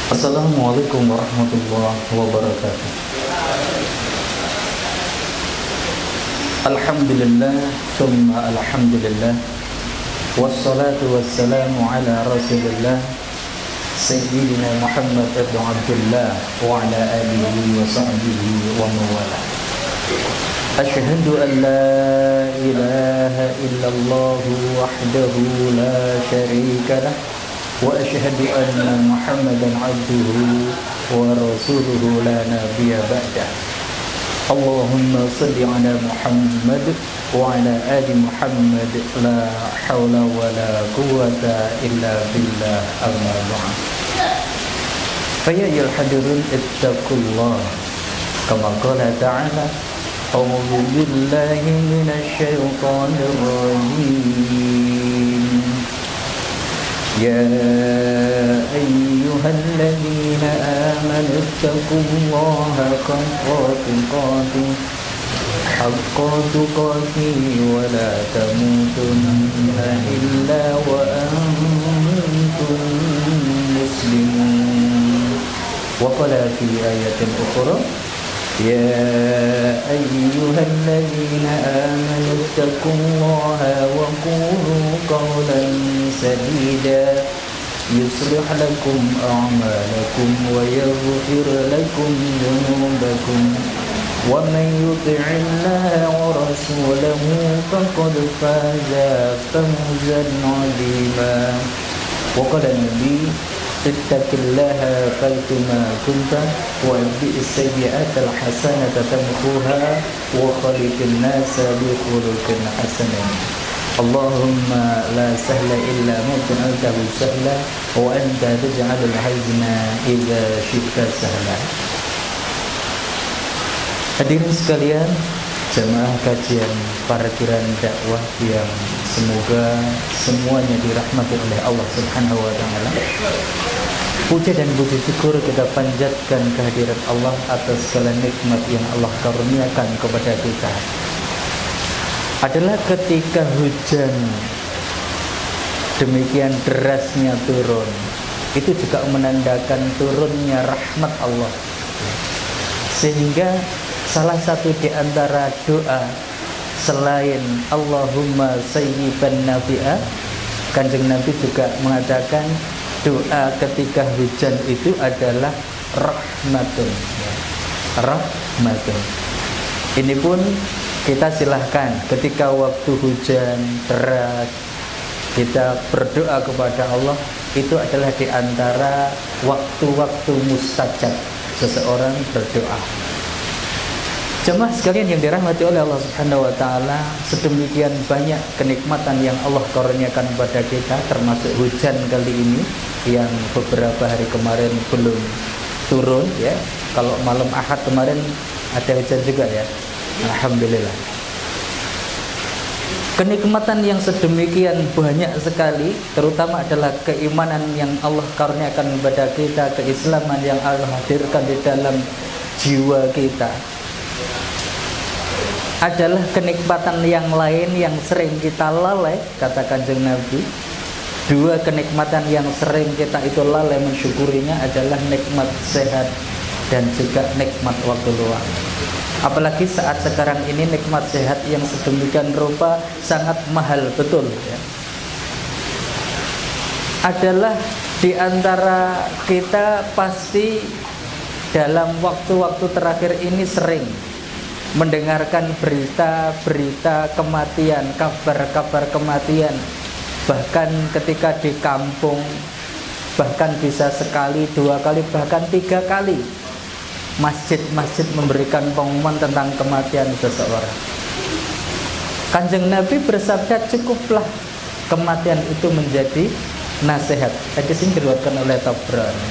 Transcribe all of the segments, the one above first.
Assalamualaikum warahmatullahi wabarakatuh. Alhamdulillah, summa alhamdulillah, wassalatu wassalamu ala rasulillah Sayyidina Muhammad ibn Abdullah wa ala alihi wa sahbihi wa mawala. Ashhadu an la ilaha illallah wahdahu la syarika lah, wa ashhadu anna Muhammadan abduhu wa rasuluhu la nabiyya ba'dah. Allahumma salli ala Muhammad wa ala ali Muhammad, la hawla wa la quwwata illa billah, amma ba'd. Fa ya ayyuhal hadirun ittaqullah kama qala ta'ala a'udzu billahi minasy syaithanir rajim. يا أيها الذين آمنوا اتقوا الله حق تقاته ولا تموتن إلا وأنتم مسلمون. وقال في آية أخرى يا أيها الذين آمنوا اتقوا الله وقولوا قولا سديدا يصلح لكم أعمالكم ويغفر لكم ذنوبكم ومن يطع الله ورسوله فقد فاز فوزا عظيما. وقال النبي اتق الله حيثما كنت واتبع السيئات الحسنة تمحوها وخالق الناس بخلق حسن. اللهم لا سهل إلا ما جعلته سهلا وأنت تجعل الحزن إذا شئت سهلا. Hadirin sekalian, jemaah kajian parkiran dakwah yang semoga semuanya dirahmati oleh Allah Subhanahu wa taala. Puja dan puji syukur kita panjatkan kehadirat Allah atas segala nikmat yang Allah karuniakan kepada kita. Adalah ketika hujan demikian derasnya turun, itu juga menandakan turunnya rahmat Allah. Sehingga salah satu di antara doa selain Allahumma sayyiban nafi'a, Kanjeng Nabi juga mengatakan doa ketika hujan itu adalah rahmatun. Rahmatun. Ini pun kita silahkan ketika waktu hujan deras kita berdoa kepada Allah, itu adalah di antara waktu-waktu mustajab seseorang berdoa. Jemaah sekalian yang dirahmati oleh Allah Subhanahu wa taala, sedemikian banyak kenikmatan yang Allah karuniakan kepada kita, termasuk hujan kali ini yang beberapa hari kemarin belum turun ya. Kalau malam Ahad kemarin ada hujan juga ya. Alhamdulillah. Kenikmatan yang sedemikian banyak sekali, terutama adalah keimanan yang Allah karuniakan kepada kita, keislaman yang Allah hadirkan di dalam jiwa kita, adalah kenikmatan yang lain yang sering kita lalai, kata Kanjeng Nabi. Dua kenikmatan yang sering kita itu lalai mensyukurinya adalah nikmat sehat dan juga nikmat waktu luang. Apalagi saat sekarang ini nikmat sehat yang sedemikian rupa sangat mahal betul ya. Adalah di antara kita pasti dalam waktu-waktu terakhir ini sering mendengarkan berita-berita kematian, kabar-kabar kematian. Bahkan ketika di kampung, bahkan bisa sekali, dua kali, bahkan tiga kali masjid-masjid memberikan pengumuman tentang kematian seseorang. Kanjeng Nabi bersabda, cukuplah kematian itu menjadi nasihat. Hadis ini diriwayatkan oleh Tabrani.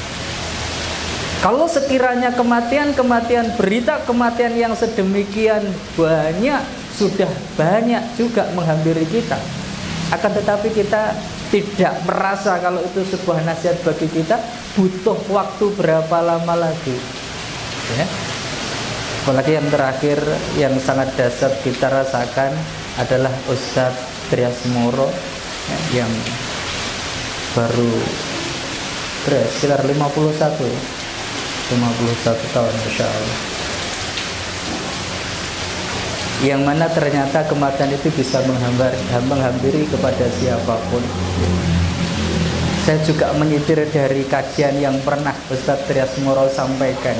Kalau sekiranya kematian, berita kematian yang sedemikian banyak, sudah banyak juga menghampiri kita, akan tetapi kita tidak merasa kalau itu sebuah nasihat bagi kita, butuh waktu berapa lama lagi ya. Apalagi yang terakhir yang sangat dasar kita rasakan adalah Ustadz Trias Moro ya, yang baru sekitar 51 ya. 51 tahun Masya Allah. Yang mana ternyata kematian itu bisa menghampiri kepada siapapun. Saya juga menyitir dari kajian yang pernah Ustadz Trias Moro sampaikan,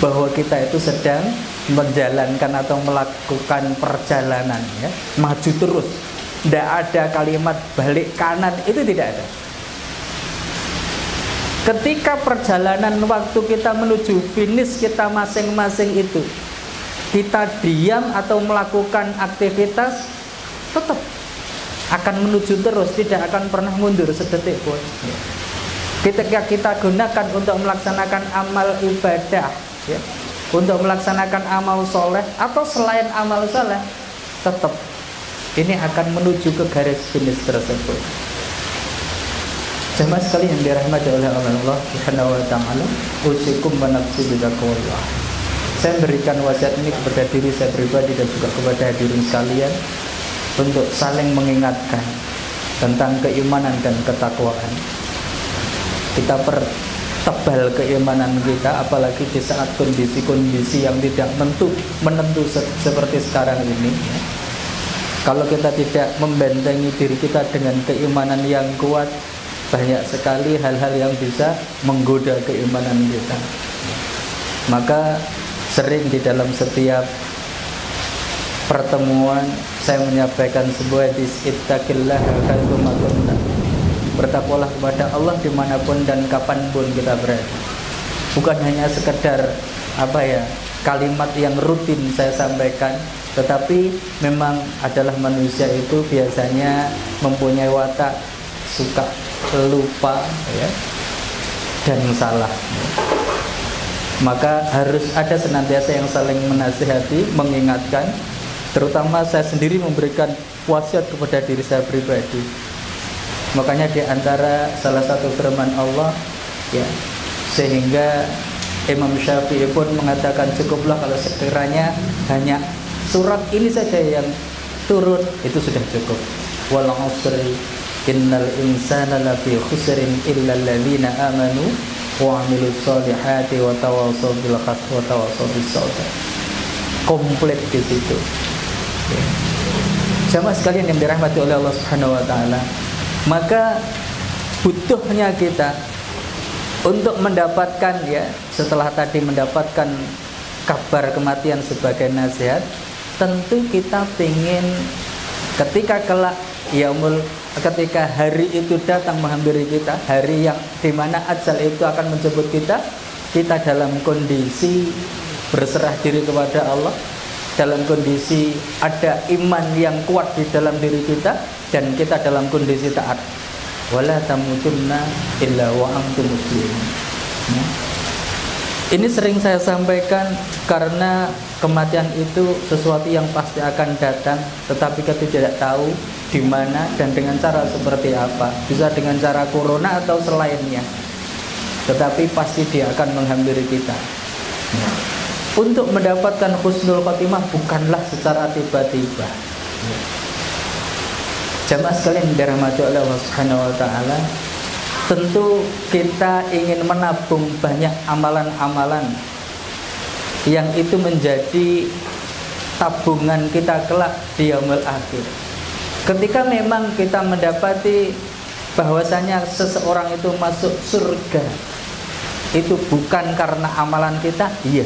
bahwa kita itu sedang menjalankan atau melakukan perjalanan ya, maju terus. Tidak ada kalimat balik kanan, itu tidak ada. Ketika perjalanan waktu kita menuju finish kita masing-masing itu, kita diam atau melakukan aktivitas, tetap akan menuju terus, tidak akan pernah mundur sedetik pun. Ketika kita gunakan untuk melaksanakan amal ibadah ya, untuk melaksanakan amal soleh atau selain amal soleh, tetap ini akan menuju ke garis finish tersebut. Jemaah sekalian yang dirahmati oleh Allah Subhanahu wa taala, usikum wa nafsi bidzaqullah. Saya berikan wasiat ini kepada diri saya pribadi dan juga kepada hadirin sekalian untuk saling mengingatkan tentang keimanan dan ketakwaan. Kita pertebal keimanan kita, apalagi di saat kondisi-kondisi yang tidak menentu seperti sekarang ini ya. Kalau kita tidak membentengi diri kita dengan keimanan yang kuat, banyak sekali hal-hal yang bisa menggoda keimanan kita. Maka sering di dalam setiap pertemuan saya menyampaikan sebuah hadis, ittaqillah haitsu ma kunta. Bertakwalah kepada Allah dimanapun dan kapanpun kita berada. Bukan hanya sekedar kalimat yang rutin saya sampaikan, tetapi memang adalah manusia itu biasanya mempunyai watak suka lupa ya, dan salah. Maka harus ada senantiasa yang saling menasihati, mengingatkan. Terutama saya sendiri memberikan wasiat kepada diri saya pribadi. Makanya di antara salah satu firman Allah ya, sehingga Imam Syafi'i pun mengatakan cukuplah kalau sekiranya hanya surat ini saja yang turun, itu sudah cukup. Wal 'asri innal insana lafi khusrin illa alladziina amanu wa 'amilus shalihati wa tawassaw bil haqqi wa tawassaw bis sabr. Komplit di situ. Ya. Jamaah sekalian yang dirahmati oleh Allah Subhanahu wa taala, maka butuhnya kita untuk mendapatkan ya, setelah tadi mendapatkan kabar kematian sebagai nasihat, tentu kita ingin ketika kelak ketika hari itu datang menghampiri kita, hari yang dimana ajal itu akan menjemput kita, kita dalam kondisi berserah diri kepada Allah, dalam kondisi ada iman yang kuat di dalam diri kita, dan kita dalam kondisi taat. Wala tamutunna illa wa antum muslimun. Ini sering saya sampaikan karena kematian itu sesuatu yang pasti akan datang, tetapi kita tidak tahu di mana dan dengan cara seperti apa. Bisa dengan cara corona atau selainnya, tetapi pasti dia akan menghampiri kita. Untuk mendapatkan husnul khotimah bukanlah secara tiba-tiba. Jamaah sekalian dirahmati oleh Allah Subhanahu wa taala, tentu kita ingin menabung banyak amalan-amalan yang itu menjadi tabungan kita kelak di yaumul akhir. Ketika memang kita mendapati bahwasanya seseorang itu masuk surga, itu bukan karena amalan kita, iya.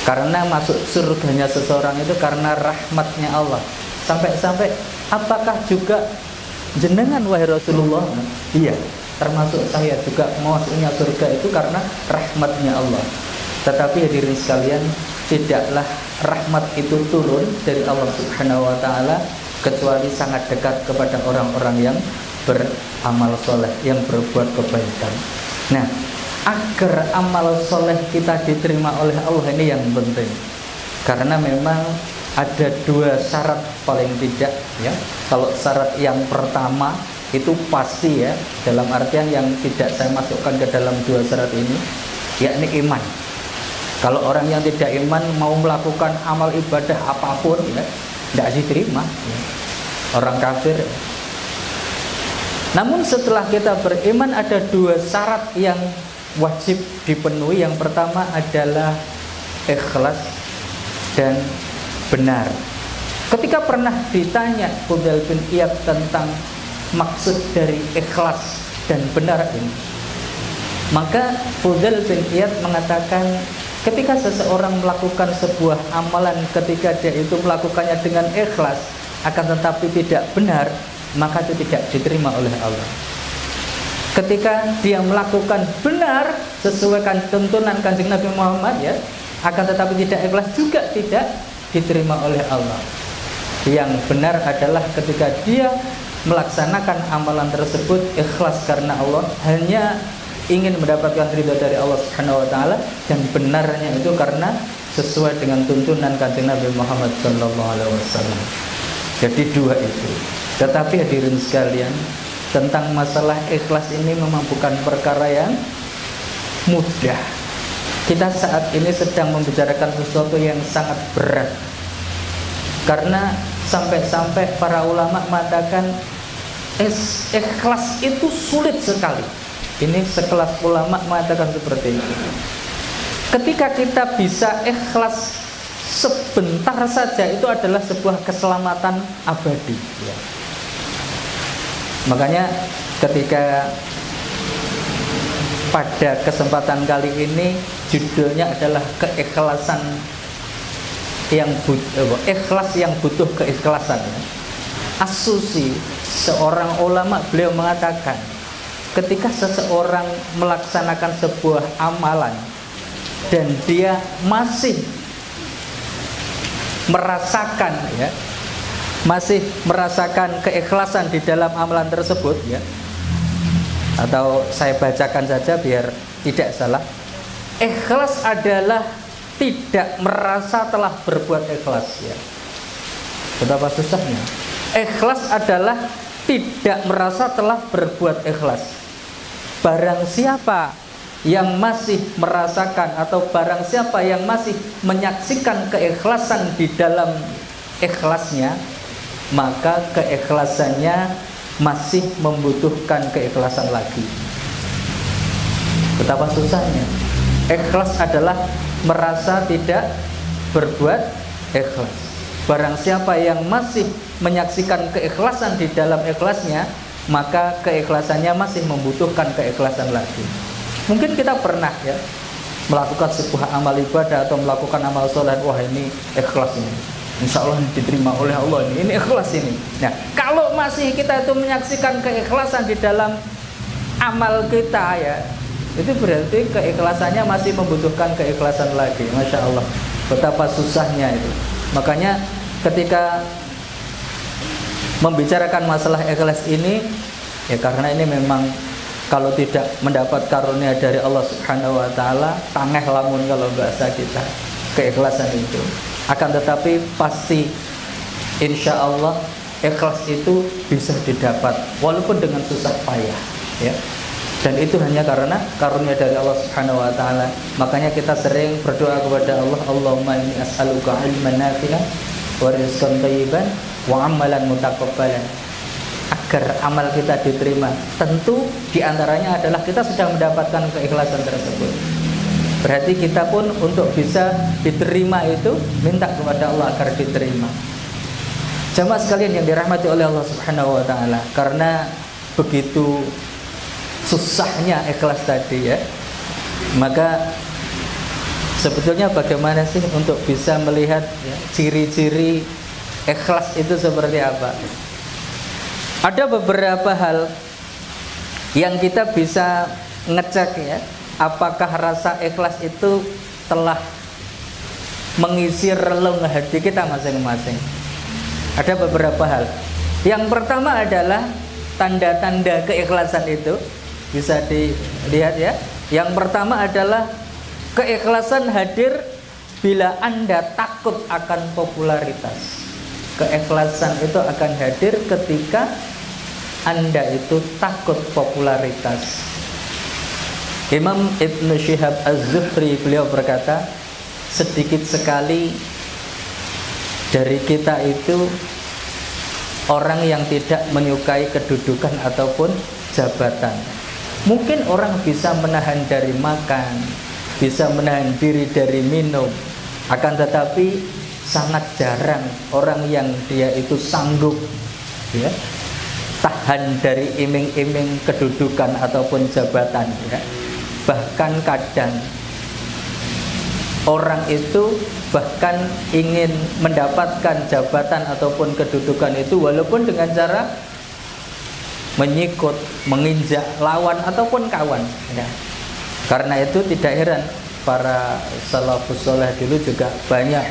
Karena masuk surganya seseorang itu karena rahmatnya Allah. Sampai-sampai apakah juga jenengan wahai Rasulullah? Iya, termasuk saya juga masuknya surga itu karena rahmatnya Allah. Tetapi hadirin sekalian, tidaklah rahmat itu turun dari Allah Subhanahu wa taala kecuali sangat dekat kepada orang-orang yang beramal soleh, yang berbuat kebaikan. Nah, agar amal soleh kita diterima oleh Allah ini yang penting. Karena memang ada dua syarat paling tidak ya. Kalau syarat yang pertama itu pasti ya, dalam artian yang tidak saya masukkan ke dalam dua syarat ini, yakni iman. Kalau orang yang tidak iman mau melakukan amal ibadah apapun ya, tidak diterima ya. Orang kafir. Namun setelah kita beriman ada dua syarat yang wajib dipenuhi. Yang pertama adalah ikhlas dan benar. Ketika pernah ditanya Fudail bin Iyad tentang maksud dari ikhlas dan benar ini, maka Fudail bin Iyad mengatakan, ketika seseorang melakukan sebuah amalan, ketika dia itu melakukannya dengan ikhlas akan tetapi tidak benar, maka itu tidak diterima oleh Allah. Ketika dia melakukan benar sesuai tuntunan Kanjeng Nabi Muhammad, ya, akan tetapi tidak ikhlas, juga tidak diterima oleh Allah. Yang benar adalah ketika dia melaksanakan amalan tersebut ikhlas karena Allah, hanya ingin mendapatkan ridha dari Allah Subhanahu wa taala, dan benarnya itu karena sesuai dengan tuntunan Kanjeng Nabi Muhammad sallallahu alaihi wasallam. Jadi dua itu. Tetapi hadirin sekalian, tentang masalah ikhlas ini memang bukan perkara yang mudah. Kita saat ini sedang membicarakan sesuatu yang sangat berat. Karena sampai-sampai para ulama mengatakan ikhlas itu sulit sekali. Ini sekelas ulama mengatakan seperti itu. Ketika kita bisa ikhlas sebentar saja, itu adalah sebuah keselamatan abadi, ya. Makanya ketika pada kesempatan kali ini judulnya adalah keikhlasan yang ikhlas yang butuh keikhlasan, ya. As-Susi, seorang ulama, beliau mengatakan, ketika seseorang melaksanakan sebuah amalan dan dia masih merasakan, ya, masih merasakan keikhlasan di dalam amalan tersebut, ya, atau saya bacakan saja biar tidak salah. Ikhlas adalah tidak merasa telah berbuat ikhlas, ya. Betapa susahnya. Ikhlas adalah tidak merasa telah berbuat ikhlas. Barang siapa yang masih merasakan, atau barang siapa yang masih menyaksikan keikhlasan di dalam ikhlasnya, maka keikhlasannya masih membutuhkan keikhlasan lagi. Betapa susahnya. Ikhlas adalah merasa tidak berbuat ikhlas. Barang siapa yang masih menyaksikan keikhlasan di dalam ikhlasnya, maka keikhlasannya masih membutuhkan keikhlasan lagi. Mungkin kita pernah, ya, melakukan sebuah amal ibadah atau melakukan amal sholat, wah ini ikhlas ini, insya Allah diterima oleh Allah, ini ikhlas ini. Nah, kalau masih kita itu menyaksikan keikhlasan di dalam amal kita, ya, itu berarti keikhlasannya masih membutuhkan keikhlasan lagi. Masya Allah, betapa susahnya itu. Makanya ketika membicarakan masalah ikhlas ini, ya, karena ini memang kalau tidak mendapat karunia dari Allah Subhanahu wa taala, tangeh lamun kalau bahasa kita, keikhlasan itu. Akan tetapi pasti insya Allah ikhlas itu bisa didapat walaupun dengan susah payah, ya. Dan itu hanya karena karunia dari Allah Subhanahu wa taala. Makanya kita sering berdoa kepada Allah, Allahumma inni as'aluka ilman nafi'an wa rizqan thayyiban wa amalan mutaqabbalan, agar amal kita diterima. Tentu diantaranya adalah kita sudah mendapatkan keikhlasan tersebut. Berarti kita pun untuk bisa diterima itu minta kepada Allah agar diterima. Jamaah sekalian yang dirahmati oleh Allah Subhanahu wa taala, karena begitu susahnya ikhlas tadi, ya, maka sebetulnya bagaimana sih untuk bisa melihat, ya, ciri-ciri ikhlas itu seperti apa? Ada beberapa hal yang kita bisa ngecek, ya, apakah rasa ikhlas itu telah mengisi relung hati kita masing-masing. Ada beberapa hal. Yang pertama adalah tanda-tanda keikhlasan itu bisa dilihat, ya. Yang pertama adalah keikhlasan hadir bila Anda takut akan popularitas. Keikhlasan itu akan hadir ketika Anda itu takut popularitas. Imam Ibn Shihab Az-Zuhri beliau berkata, sedikit sekali dari kita itu orang yang tidak menyukai kedudukan ataupun jabatan. Mungkin orang bisa menahan dari makan, bisa menahan diri dari minum, akan tetapi sangat jarang orang yang dia itu sanggup ya, tahan dari iming-iming kedudukan ataupun jabatan ya. Bahkan kadang orang itu bahkan ingin mendapatkan jabatan ataupun kedudukan itu walaupun dengan cara menyikut, menginjak lawan ataupun kawan ya. Karena itu tidak heran para salafus saleh dulu juga banyak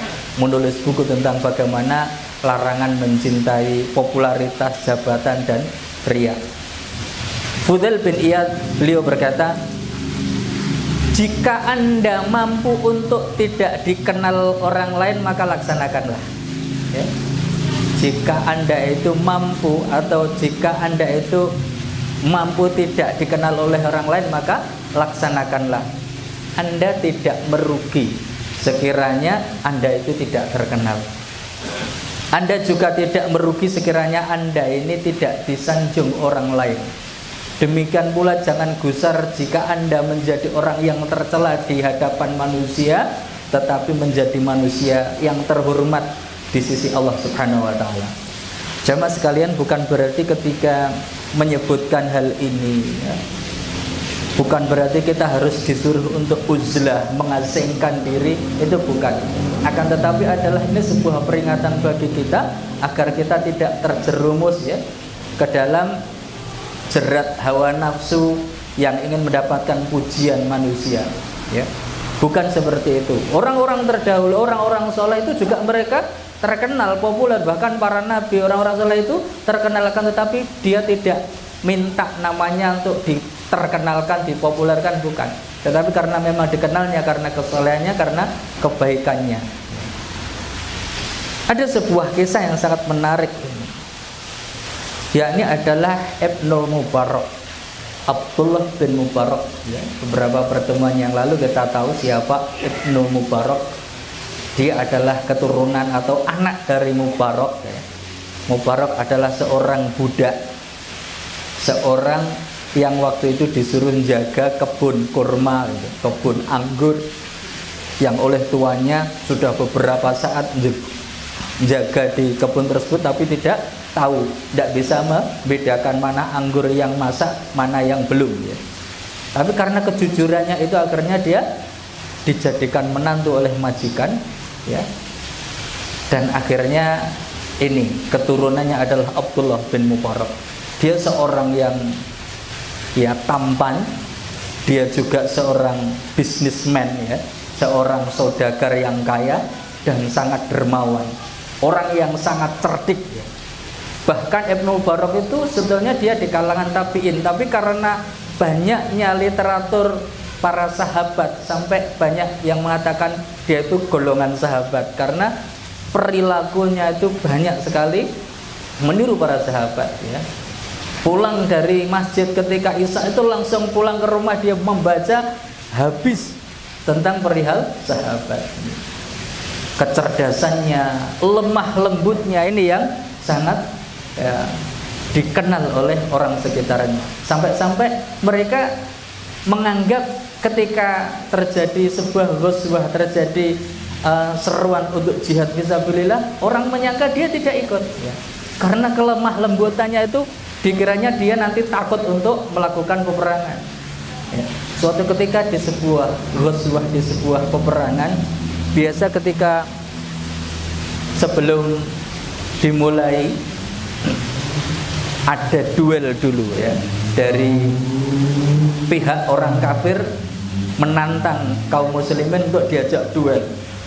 menulis buku tentang bagaimana larangan mencintai popularitas, jabatan dan riya. Fudail bin Iyad beliau berkata, jika Anda mampu untuk tidak dikenal orang lain maka laksanakanlah ya. Jika Anda itu mampu atau jika Anda itu mampu tidak dikenal oleh orang lain maka laksanakanlah. Anda tidak merugi sekiranya Anda itu tidak terkenal. Anda juga tidak merugi sekiranya Anda ini tidak disanjung orang lain. Demikian pula jangan gusar jika Anda menjadi orang yang tercela di hadapan manusia, tetapi menjadi manusia yang terhormat di sisi Allah Subhanahu wa taala. Jamaah sekalian, bukan berarti ketika menyebutkan hal ini ya, bukan berarti kita harus disuruh untuk uzlah, mengasingkan diri, itu bukan. Akan tetapi adalah ini sebuah peringatan bagi kita agar kita tidak terjerumus ya ke dalam jerat hawa nafsu yang ingin mendapatkan pujian manusia ya. Bukan seperti itu. Orang-orang terdahulu, orang-orang soleh itu juga mereka terkenal, populer. Bahkan para nabi, orang-orang soleh itu terkenal, kan tetapi dia tidak minta namanya untuk diterkenalkan, dipopulerkan, bukan. Tetapi karena memang dikenalnya, karena kesolehannya, karena kebaikannya. Ada sebuah kisah yang sangat menarik ini, yakni adalah Ibnu Mubarak, Abdullah bin Mubarak ya. Beberapa pertemuan yang lalu kita tahu siapa Ibnu Mubarak. Dia adalah keturunan atau anak dari Mubarak ya. Mubarak adalah seorang budak, seorang yang waktu itu disuruh menjaga kebun kurma gitu, kebun anggur yang oleh tuannya sudah beberapa saat menjaga di kebun tersebut, tapi tidak tahu, tidak bisa membedakan mana anggur yang masak, mana yang belum ya. Tapi karena kejujurannya itu akhirnya dia dijadikan menantu oleh majikan ya. Dan akhirnya ini keturunannya adalah Abdullah bin Mubarak. Dia seorang yang ya tampan, dia juga seorang bisnismen ya, seorang saudagar yang kaya dan sangat dermawan, orang yang sangat cerdik ya. Bahkan Ibnu Mubarak itu sebetulnya dia di kalangan tabi'in, tapi karena banyaknya literatur para sahabat sampai banyak yang mengatakan dia itu golongan sahabat karena perilakunya itu banyak sekali meniru para sahabat ya. Pulang dari masjid ketika Isya itu langsung pulang ke rumah, dia membaca habis tentang perihal sahabat. Kecerdasannya, lemah lembutnya ini yang sangat ya, dikenal oleh orang sekitarnya. Sampai-sampai mereka menganggap ketika terjadi sebuah ghazwah, terjadi seruan untuk jihad fisabilillah, orang menyangka dia tidak ikut ya. Karena kelemah lembutannya itu dikiranya dia nanti takut untuk melakukan peperangan ya. Suatu ketika di sebuah ghazwah, di sebuah peperangan, biasa ketika sebelum dimulai ada duel dulu ya, dari pihak orang kafir menantang kaum muslimin untuk diajak duel.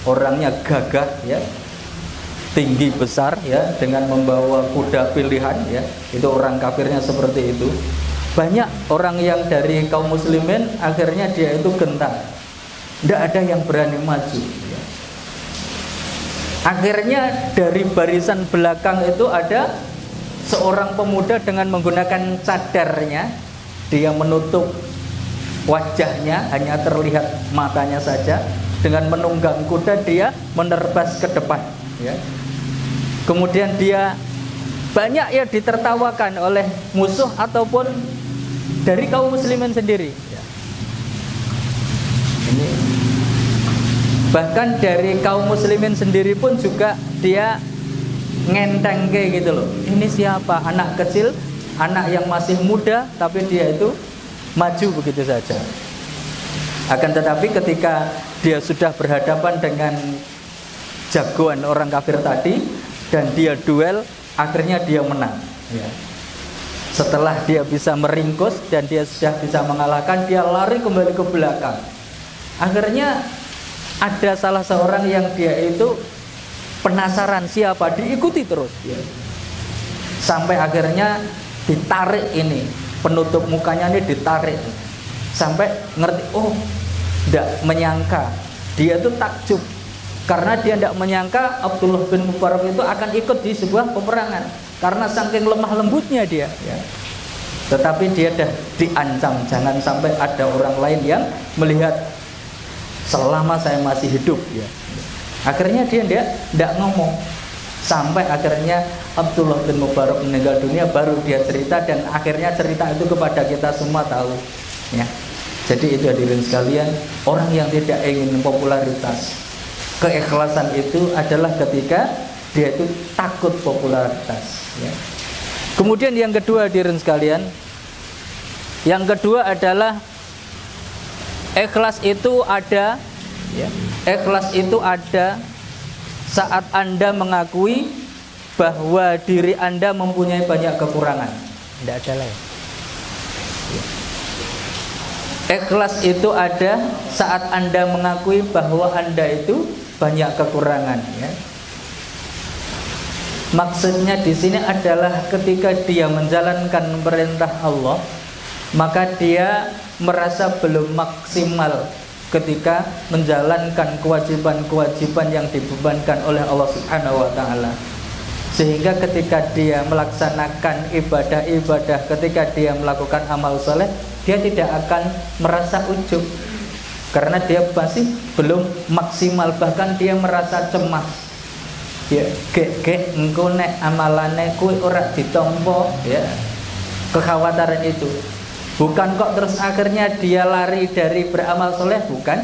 Orangnya gagah ya, tinggi besar ya, dengan membawa kuda pilihan ya. Itu orang kafirnya seperti itu. Banyak orang yang dari kaum muslimin akhirnya dia itu gentar, tidak ada yang berani maju ya. Akhirnya dari barisan belakang itu ada seorang pemuda dengan menggunakan cadarnya, dia menutup wajahnya, hanya terlihat matanya saja. Dengan menunggang kuda dia menerbas ke depan ya. Kemudian dia banyak yang ditertawakan oleh musuh ataupun dari kaum muslimin sendiri. Ini bahkan dari kaum muslimin sendiri pun juga dia ngenteng kayak gitu loh. Ini siapa? Anak kecil, anak yang masih muda, tapi dia itu maju begitu saja. Akan tetapi ketika dia sudah berhadapan dengan jagoan orang kafir tadi dan dia duel, akhirnya dia menang. Setelah dia bisa meringkus dan dia sudah bisa mengalahkan, dia lari kembali ke belakang. Akhirnya ada salah seorang yang dia itu penasaran siapa, diikuti terus. Sampai akhirnya ditarik ini, penutup mukanya ini ditarik. Sampai ngerti, oh tidak menyangka. Dia itu takjub karena dia tidak menyangka Abdullah bin Mubarak itu akan ikut di sebuah peperangan karena saking lemah lembutnya dia. Tetapi dia dah diancam, jangan sampai ada orang lain yang melihat selama saya masih hidup. Akhirnya dia tidak ngomong. Sampai akhirnya Abdullah bin Mubarak meninggal dunia, baru dia cerita, dan akhirnya cerita itu kepada kita semua tahu. Jadi itu hadirin sekalian, orang yang tidak ingin popularitas, keikhlasan itu adalah ketika dia itu takut popularitas. Kemudian yang kedua hadirin sekalian, yang kedua adalah ikhlas itu ada, ikhlas itu ada saat Anda mengakui bahwa diri Anda mempunyai banyak kekurangan. Tidak ada lain. Ikhlas itu ada saat Anda mengakui bahwa Anda itu banyak kekurangan. Maksudnya di sini adalah ketika dia menjalankan perintah Allah, maka dia merasa belum maksimal ketika menjalankan kewajiban-kewajiban yang dibebankan oleh Allah Subhanahu wa taala. Sehingga ketika dia melaksanakan ibadah-ibadah, ketika dia melakukan amal soleh, dia tidak akan merasa ujub karena dia masih belum maksimal, bahkan dia merasa cemas. Engko nek amalane kuwi ora ditampa, kekhawatiran itu. Bukan kok terus akhirnya dia lari dari beramal soleh, bukan.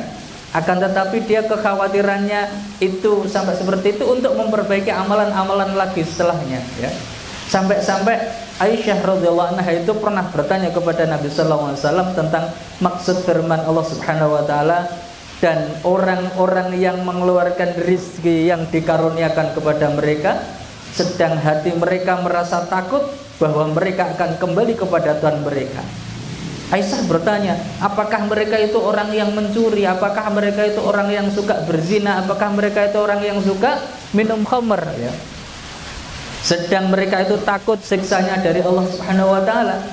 Akan tetapi dia kekhawatirannya itu sampai seperti itu untuk memperbaiki amalan-amalan lagi setelahnya. Sampai-sampai Aisyah radhiyallahu anha itu pernah bertanya kepada Nabi sallallahu alaihi wasallam tentang maksud firman Allah Subhanahu wa taala, dan orang-orang yang mengeluarkan rezeki yang dikaruniakan kepada mereka, sedang hati mereka merasa takut bahwa mereka akan kembali kepada Tuhan mereka. Aisyah bertanya, apakah mereka itu orang yang mencuri? Apakah mereka itu orang yang suka berzina? Apakah mereka itu orang yang suka minum khamr? Sedang mereka itu takut siksanya dari Allah Subhanahu wa taala.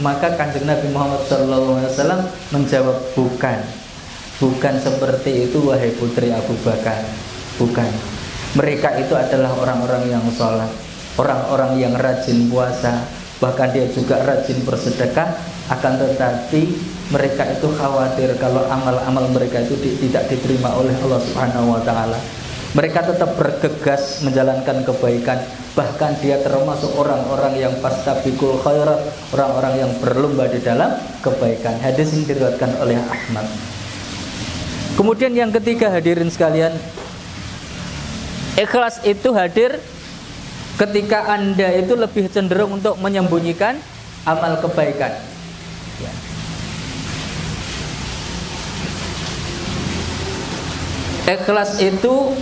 Maka Kanjeng Nabi Muhammad SAW menjawab, bukan seperti itu wahai putri Abu Bakar. Bukan. Mereka itu adalah orang-orang yang sholat, orang-orang yang rajin puasa, bahkan dia juga rajin bersedekah. Akan tetapi mereka itu khawatir kalau amal-amal mereka itu tidak diterima oleh Allah Subhanahu wa taala. Mereka tetap bergegas menjalankan kebaikan, bahkan dia termasuk orang-orang yang fastabiqul khairat, orang-orang yang berlomba di dalam kebaikan. Hadis ini diriwayatkan oleh Ahmad. Kemudian yang ketiga hadirin sekalian, ikhlas itu hadir ketika Anda itu lebih cenderung untuk menyembunyikan amal kebaikan. Ikhlas itu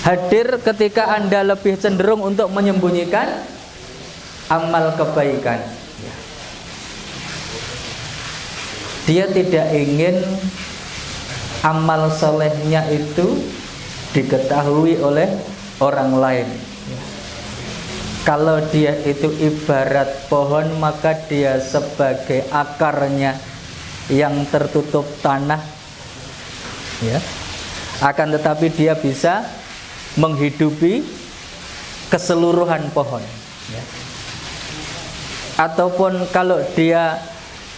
hadir ketika Anda lebih cenderung untuk menyembunyikan amal kebaikan. Dia tidak ingin amal solehnya itu diketahui oleh orang lain. Kalau dia itu ibarat pohon, maka dia sebagai akarnya yang tertutup tanah, akan tetapi dia bisa menghidupi keseluruhan pohon. Ataupun kalau dia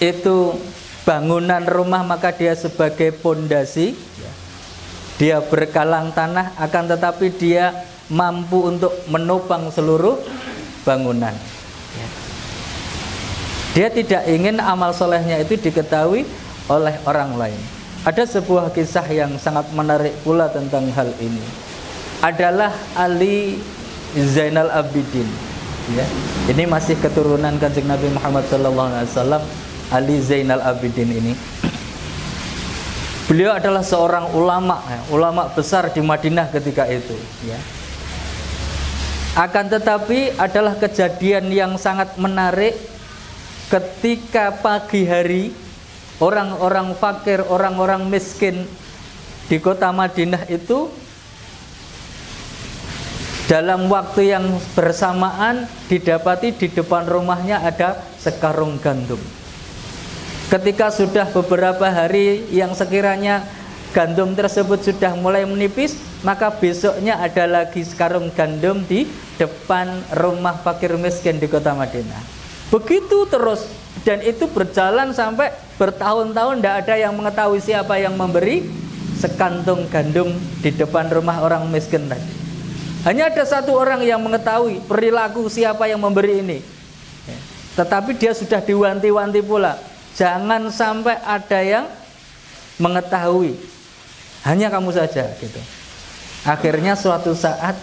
itu bangunan rumah, maka dia sebagai pondasi, dia berkalang tanah, akan tetapi dia mampu untuk menopang seluruh bangunan. Ya. Dia tidak ingin amal solehnya itu diketahui oleh orang lain. Ada sebuah kisah yang sangat menarik pula tentang hal ini. Adalah Ali Zainal Abidin. Ya. Ini masih keturunan Kanjeng Nabi Muhammad SAW. Ali Zainal Abidin ini. Beliau adalah seorang ulama, ulama besar di Madinah ketika itu. Ya. Akan tetapi adalah kejadian yang sangat menarik ketika pagi hari orang-orang fakir, orang-orang miskin di kota Madinah itu dalam waktu yang bersamaan didapati di depan rumahnya ada sekarung gandum. Ketika sudah beberapa hari yang sekiranya gandum tersebut sudah mulai menipis, maka besoknya ada lagi sekarung gandum di depan rumah fakir miskin di kota Madinah. Begitu terus, dan itu berjalan sampai bertahun-tahun. Tidak ada yang mengetahui siapa yang memberi sekantung gandum di depan rumah orang miskin tadi. Hanya ada satu orang yang mengetahui perilaku siapa yang memberi ini. Tetapi dia sudah diwanti-wanti pula, jangan sampai ada yang mengetahui, hanya kamu saja gitu. Akhirnya suatu saat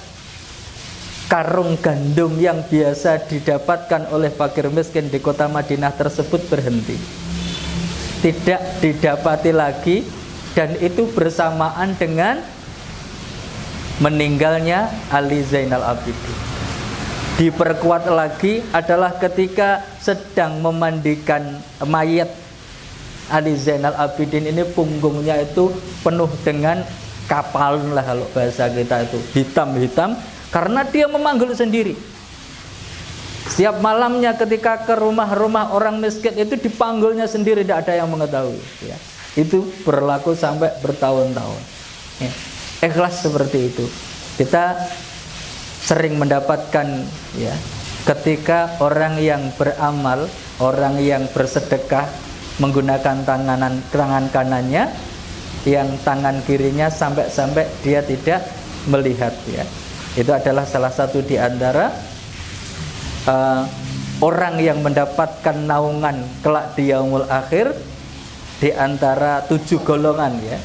karung gandum yang biasa didapatkan oleh fakir miskin di kota Madinah tersebut berhenti, tidak didapati lagi, dan itu bersamaan dengan meninggalnya Ali Zainal Abidin. Diperkuat lagi adalah ketika sedang memandikan mayat Ali Zainal Abidin ini, punggungnya itu penuh dengan kapal lah kalau bahasa kita itu, hitam-hitam, karena dia memanggul sendiri. Setiap malamnya ketika ke rumah-rumah orang miskin itu dipanggulnya sendiri, tidak ada yang mengetahui. Ya. Itu berlaku sampai bertahun-tahun. Ya. Ikhlas seperti itu. Kita sering mendapatkan ya, ketika orang yang beramal, orang yang bersedekah menggunakan tangan kanannya, yang tangan kirinya sampai dia tidak melihat ya. Itu adalah salah satu di antara orang yang mendapatkan naungan kelak di yaumul akhir, di antara 7 golongan ya,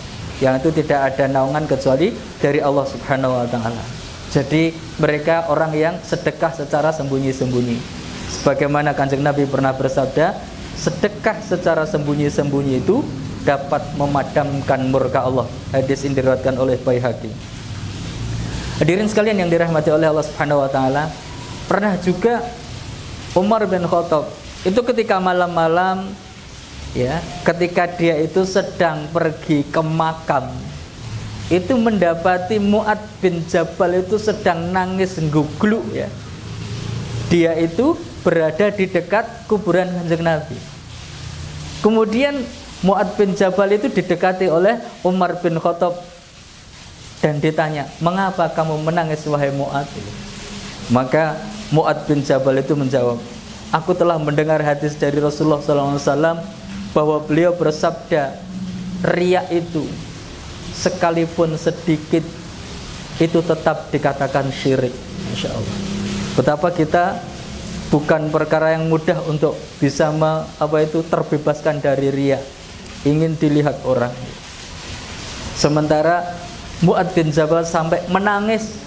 yang itu tidak ada naungan kecuali dari Allah Subhanahu wa taala. Jadi mereka orang yang sedekah secara sembunyi-sembunyi. Sebagaimana Kanjeng Nabi pernah bersabda, sedekah secara sembunyi-sembunyi itu dapat memadamkan murka Allah. Hadis ini diriwayatkan oleh Baihaqi. Hadirin sekalian yang dirahmati oleh Allah Subhanahu wa taala, pernah juga Umar bin Khattab itu ketika malam-malam ya, ketika dia itu sedang pergi ke makam, itu mendapati Mu'adz bin Jabal itu sedang nangis nggugluk ya. Dia itu berada di dekat kuburan Kanjeng Nabi. Kemudian Mu'adz bin Jabal itu didekati oleh Umar bin Khattab dan ditanya, "Mengapa kamu menangis wahai Mu'adz?" Maka Mu'adz bin Jabal itu menjawab, "Aku telah mendengar hadis dari Rasulullah SAW bahwa beliau bersabda, riya itu sekalipun sedikit itu tetap dikatakan syirik." Masya Allah. Betapa kita bukan perkara yang mudah untuk bisa terbebaskan dari riya, ingin dilihat orang. Sementara Mu'adz bin Jabal sampai menangis,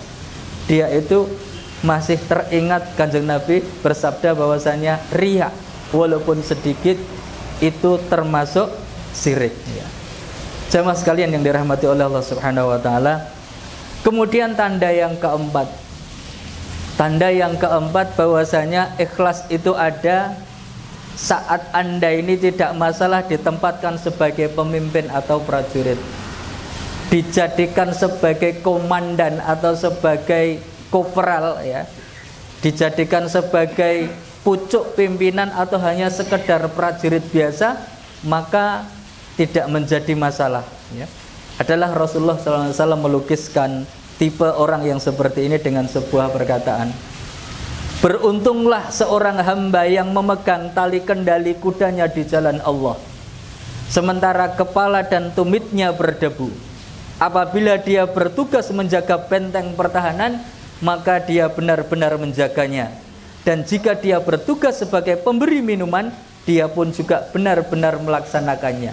dia itu masih teringat Kanjeng Nabi bersabda bahwasanya riya walaupun sedikit itu termasuk syirik ya. Jamaah sekalian yang dirahmati oleh Allah Subhanahu wa taala. Kemudian tanda yang keempat bahwasanya ikhlas itu ada saat Anda ini tidak masalah ditempatkan sebagai pemimpin atau prajurit, dijadikan sebagai komandan atau sebagai kopral ya, dijadikan sebagai pucuk pimpinan atau hanya sekedar prajurit biasa, maka tidak menjadi masalah ya. Adalah Rasulullah SAW melukiskan tipe orang yang seperti ini dengan sebuah perkataan, "Beruntunglah seorang hamba yang memegang tali kendali kudanya di jalan Allah, sementara kepala dan tumitnya berdebu. Apabila dia bertugas menjaga benteng pertahanan, maka dia benar-benar menjaganya. Dan jika dia bertugas sebagai pemberi minuman, dia pun juga benar-benar melaksanakannya.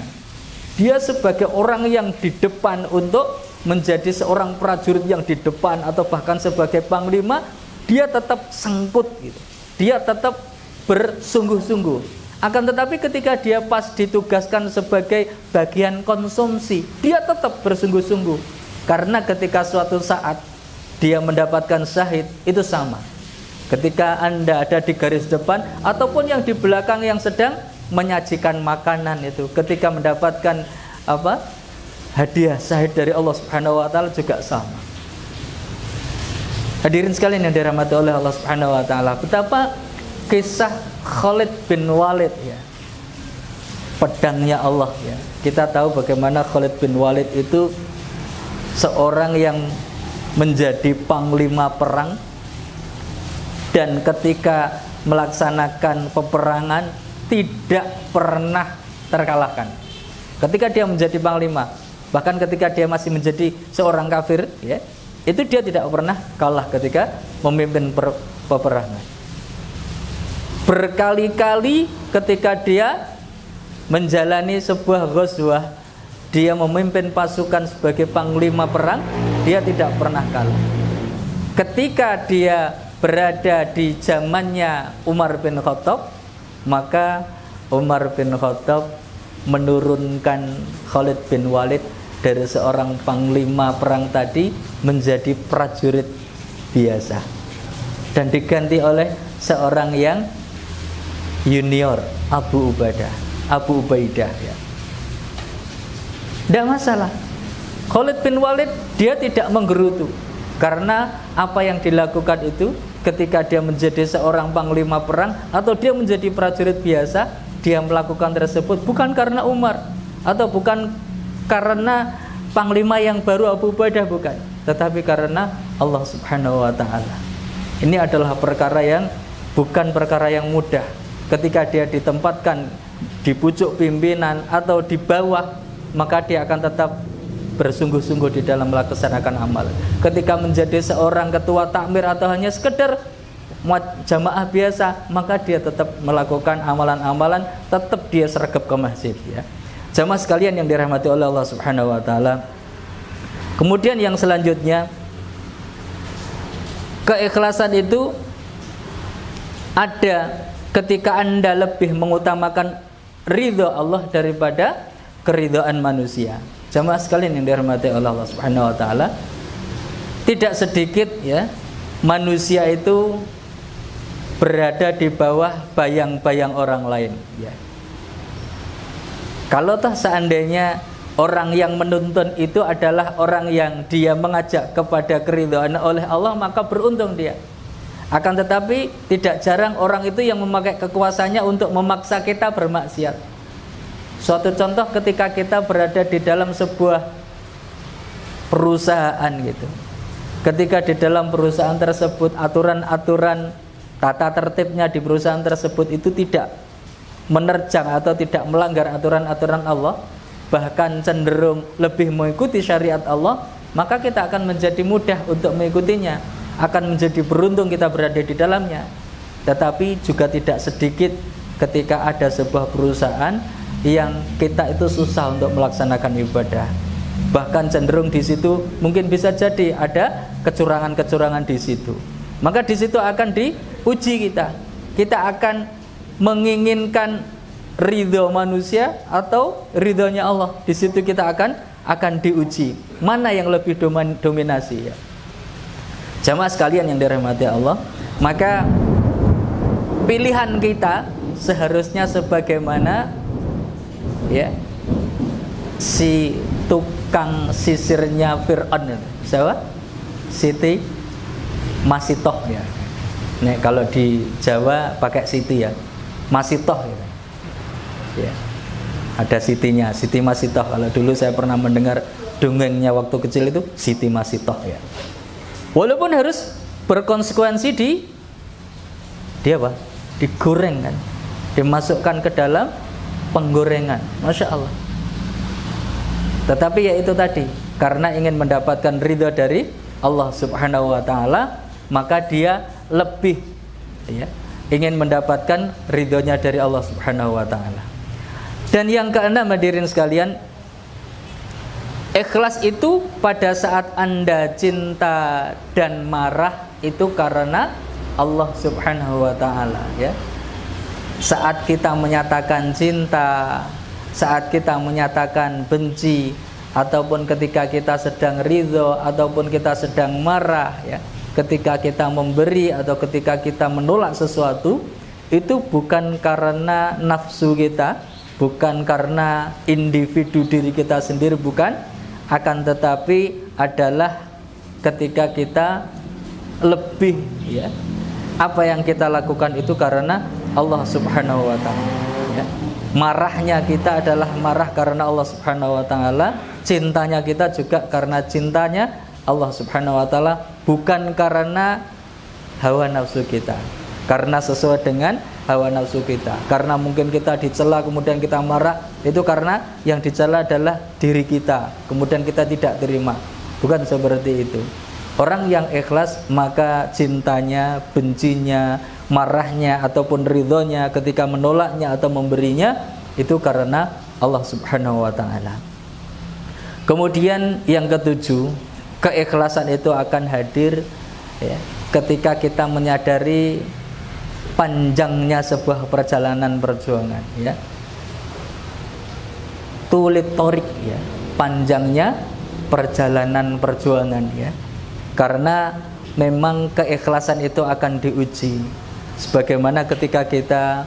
Dia sebagai orang yang di depan untuk menjadi seorang prajurit yang di depan, atau bahkan sebagai panglima, dia tetap sangkut gitu. Dia tetap bersungguh-sungguh. Akan tetapi ketika dia pas ditugaskan sebagai bagian konsumsi, dia tetap bersungguh-sungguh. Karena ketika suatu saat dia mendapatkan syahid, itu sama. Ketika Anda ada di garis depan ataupun yang di belakang yang sedang menyajikan makanan itu, ketika mendapatkan hadiah syahid dari Allah Subhanahu wa taala juga sama. Hadirin sekalian yang dirahmati oleh Allah Subhanahu wa taala, betapa kisah Khalid bin Walid ya. Pedangnya Allah ya. Kita tahu bagaimana Khalid bin Walid itu seorang yang menjadi panglima perang, dan ketika melaksanakan peperangan tidak pernah terkalahkan. Ketika dia menjadi panglima, bahkan ketika dia masih menjadi seorang kafir ya, itu dia tidak pernah kalah ketika memimpin peperangan. Berkali-kali ketika dia menjalani sebuah ghazwah, dia memimpin pasukan sebagai panglima perang, dia tidak pernah kalah. Ketika dia berada di zamannya Umar bin Khattab, maka Umar bin Khattab menurunkan Khalid bin Walid dari seorang panglima perang tadi menjadi prajurit biasa, dan diganti oleh seorang yang junior, Abu Ubaidah ya. Tidak masalah. Khalid bin Walid dia tidak menggerutu, karena apa yang dilakukan itu ketika dia menjadi seorang panglima perang atau dia menjadi prajurit biasa, dia melakukan tersebut bukan karena Umar atau bukan karena panglima yang baru Abu Ubaidah, bukan, tetapi karena Allah Subhanahu wa taala. Ini adalah perkara yang bukan perkara yang mudah. Ketika dia ditempatkan di pucuk pimpinan atau di bawah, maka dia akan tetap bersungguh-sungguh di dalam melaksanakan amal. Ketika menjadi seorang ketua takmir atau hanya sekedar jamaah biasa, maka dia tetap melakukan amalan-amalan, tetap dia sergap ke masjid ya. Jamaah sekalian yang dirahmati oleh Allah Subhanahu wa taala. Kemudian yang selanjutnya, keikhlasan itu ada ketika Anda lebih mengutamakan ridho Allah daripada keridhaan manusia. Jamaah sekalian yang dirahmati oleh Allah Subhanahu wa taala, tidak sedikit ya manusia itu berada di bawah bayang-bayang orang lain ya. Kalau toh seandainya orang yang menuntun itu adalah orang yang dia mengajak kepada keridhaan oleh Allah, maka beruntung dia. Akan tetapi tidak jarang orang itu yang memakai kekuasaannya untuk memaksa kita bermaksiat. Suatu contoh ketika kita berada di dalam sebuah perusahaan gitu. Ketika di dalam perusahaan tersebut aturan-aturan tata tertibnya di perusahaan tersebut itu tidak menerjang atau tidak melanggar aturan-aturan Allah, bahkan cenderung lebih mengikuti syariat Allah, maka kita akan menjadi mudah untuk mengikutinya, akan menjadi beruntung kita berada di dalamnya. Tetapi juga tidak sedikit ketika ada sebuah perusahaan yang kita itu susah untuk melaksanakan ibadah, bahkan cenderung di situ mungkin bisa jadi ada kecurangan-kecurangan di situ. Maka di situ akan diuji kita. Kita akan menginginkan ridho manusia atau ridhonya Allah. Di situ kita akan diuji mana yang lebih dominasi ya. Jamaah sekalian yang dirahmati Allah, maka pilihan kita seharusnya sebagaimana ya si tukang sisirnya Fir'aun, siapa? Siti Masitoh ya. Nih kalau di Jawa pakai Siti ya, Masitoh ya. Ya. Ada Sitinya, Siti Masitoh. Kalau dulu saya pernah mendengar dongengnya waktu kecil itu Siti Masitoh ya. Walaupun harus berkonsekuensi di apa? Digoreng kan, dimasukkan ke dalam penggorengan, Masya Allah. Tetapi ya itu tadi, karena ingin mendapatkan ridho dari Allah Subhanahu wa ta'ala, maka dia lebih ya, ingin mendapatkan ridhonya dari Allah Subhanahu wa taala. Dan yang keenam, hadirin sekalian, ikhlas itu pada saat Anda cinta dan marah itu karena Allah Subhanahu wa taala ya. Saat kita menyatakan cinta, saat kita menyatakan benci, ataupun ketika kita sedang ridho, ataupun kita sedang marah ya, ketika kita memberi atau ketika kita menolak sesuatu, itu bukan karena nafsu kita, bukan karena individu diri kita sendiri, bukan, akan tetapi adalah ketika kita lebih ya, apa yang kita lakukan itu karena Allah Subhanahu wa taala ya. Marahnya kita adalah marah karena Allah Subhanahu wa taala, cintanya kita juga karena cintanya Allah Subhanahu wa taala, bukan karena hawa nafsu kita. Karena sesuai dengan hawa nafsu kita. Karena mungkin kita dicela kemudian kita marah, itu karena yang dicela adalah diri kita, kemudian kita tidak terima. Bukan seperti itu. Orang yang ikhlas, maka cintanya, bencinya, marahnya ataupun ridhonya, ketika menolaknya atau memberinya, itu karena Allah Subhanahu wa taala. Kemudian yang ketujuh, keikhlasan itu akan hadir ya, ketika kita menyadari panjangnya sebuah perjalanan perjuangan ya. Tulit torik ya, panjangnya perjalanan perjuangan ya. Karena memang keikhlasan itu akan diuji. Sebagaimana ketika kita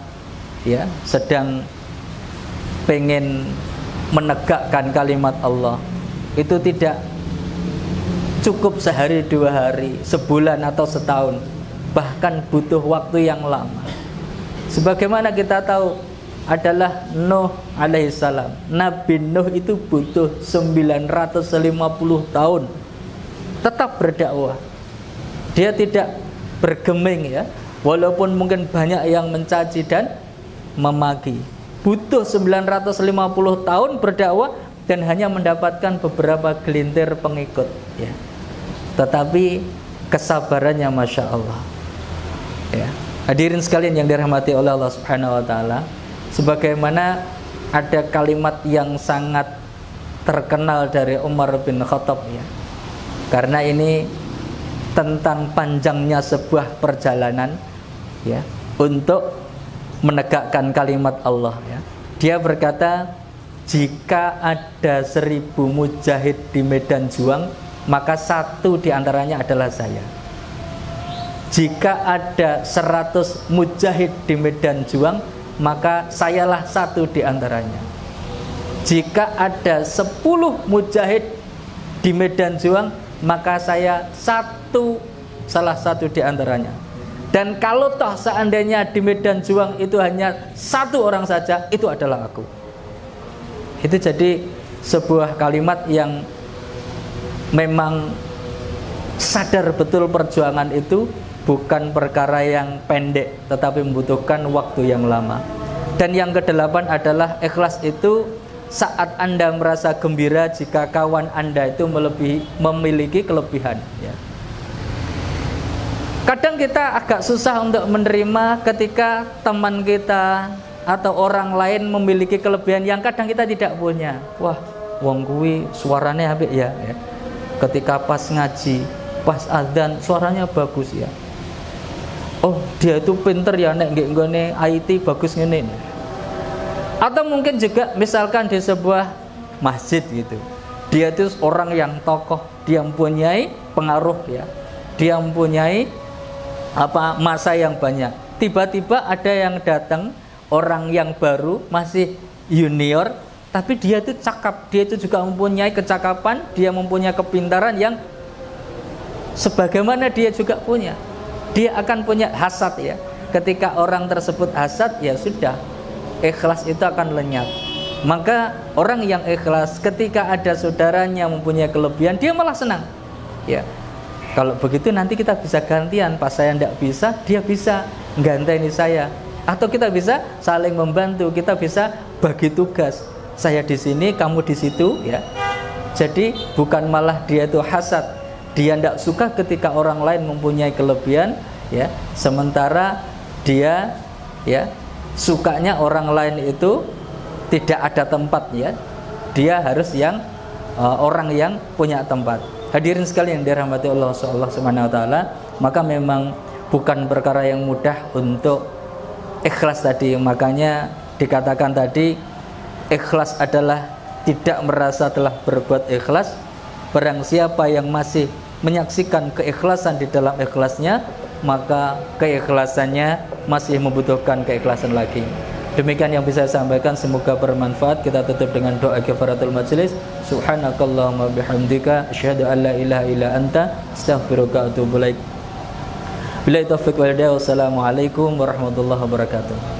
ya sedang pengen menegakkan kalimat Allah, itu tidak cukup sehari dua hari, sebulan atau setahun, bahkan butuh waktu yang lama. Sebagaimana kita tahu adalah Nuh alaihissalam, Nabi Nuh itu butuh 950 tahun tetap berdakwah. Dia tidak bergeming ya, walaupun mungkin banyak yang mencaci dan memaki. Butuh 950 tahun berdakwah dan hanya mendapatkan beberapa gelintir pengikut ya. Tetapi kesabarannya Masya Allah ya. Hadirin sekalian yang dirahmati oleh Allah Subhanahu wa taala, sebagaimana ada kalimat yang sangat terkenal dari Umar bin Khattab ya. Karena ini tentang panjangnya sebuah perjalanan ya, untuk menegakkan kalimat Allah ya. Dia berkata, jika ada 1000 mujahid di medan juang, maka satu diantaranya adalah saya. Jika ada 100 mujahid di medan juang, maka sayalah satu diantaranya. Jika ada 10 mujahid di medan juang, maka saya salah satu di antaranya. Dan kalau toh seandainya di medan juang itu hanya satu orang saja, itu adalah aku. Itu jadi sebuah kalimat yang memang sadar betul perjuangan itu bukan perkara yang pendek, tetapi membutuhkan waktu yang lama. Dan yang kedelapan adalah ikhlas itu saat Anda merasa gembira jika kawan Anda itu memiliki kelebihan ya. Kadang kita agak susah untuk menerima ketika teman kita atau orang lain memiliki kelebihan yang kadang kita tidak punya. Wah, wong kuwi suaranya apik ya. Ketika pas ngaji, pas adzan suaranya bagus ya. Oh, dia itu pinter ya, nek nggone IT bagus ngene. Atau mungkin juga misalkan di sebuah masjid gitu, dia itu orang yang tokoh, dia mempunyai pengaruh ya, dia mempunyai masa yang banyak. Tiba-tiba ada yang datang, orang yang baru, masih junior, tapi dia itu cakap, dia itu juga mempunyai kecakapan, dia mempunyai kepintaran yang sebagaimana dia juga punya. Dia akan punya hasad ya. Ketika orang tersebut hasad, ya sudah, ikhlas itu akan lenyap. Maka orang yang ikhlas ketika ada saudaranya mempunyai kelebihan, dia malah senang ya. Kalau begitu nanti kita bisa gantian, pas saya tidak bisa, dia bisa gantian saya. Atau kita bisa saling membantu, kita bisa bagi tugas. Saya di sini, kamu di situ ya. Jadi bukan malah dia itu hasad, dia tidak suka ketika orang lain mempunyai kelebihan, ya, sementara dia, ya, sukanya orang lain itu tidak ada tempat, ya, dia harus yang orang yang punya tempat. Hadirin sekalian yang dirahmati Allah Subhanahu wa taala, maka memang bukan perkara yang mudah untuk ikhlas tadi. Makanya dikatakan tadi, ikhlas adalah tidak merasa telah berbuat ikhlas. Barang siapa yang masih menyaksikan keikhlasan di dalam ikhlasnya, maka keikhlasannya masih membutuhkan keikhlasan lagi. Demikian yang bisa saya sampaikan, semoga bermanfaat. Kita tutup dengan doa kifaratul majlis. Subhanakallahumma bihamdika asyhadu an la ilaha illa anta astaghfiruka wa atubu ilaik. Billahi taufiq wal hidayah. Wassalamualaikum warahmatullahi wabarakatuh.